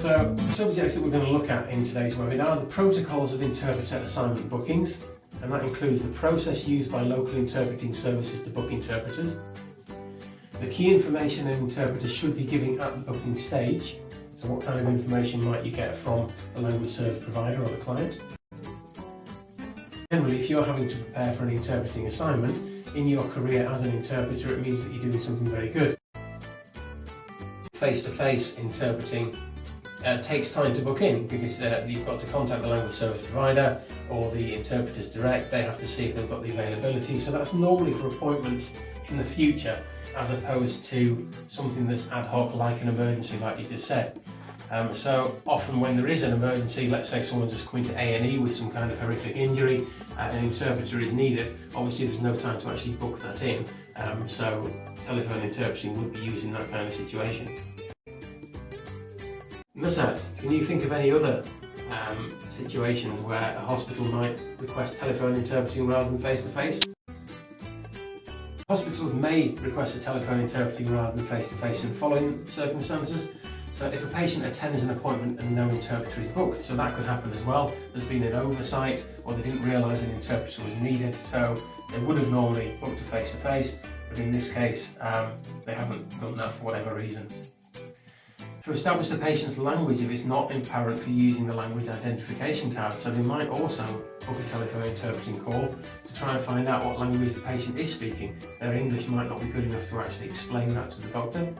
So the subjects that we're going to look at in today's webinar are the protocols of interpreter assignment bookings, and that includes the process used by local interpreting services to book interpreters, the key information an interpreter should be giving at the booking stage, so what kind of information might you get from the language service provider or the client. Generally, if you're having to prepare for an interpreting assignment in your career as an interpreter, it means that you're doing something very good. Face-to-face interpreting takes time to book in because you've got to contact the language service provider or the interpreters direct. They have to see if they've got the availability, so that's normally for appointments in the future as opposed to something that's ad hoc like an emergency like you just said. So often when there is an emergency, let's say someone's just come into A&E with some kind of horrific injury, an interpreter is needed. Obviously there's no time to actually book that in, so telephone interpreting would be used in that kind of situation. Masad, can you think of any other situations where a hospital might request telephone interpreting rather than face-to-face? Hospitals may request a telephone interpreting rather than face-to-face in the following circumstances. So if a patient attends an appointment and no interpreter is booked, so that could happen as well. There's been an oversight or they didn't realise an interpreter was needed, so they would have normally booked a face-to-face, but in this case they haven't done that for whatever reason. To establish the patient's language if it's not apparent for using the language identification card, so they might also book a telephone interpreting call to try and find out what language the patient is speaking. Their English might not be good enough to actually explain that to the doctor.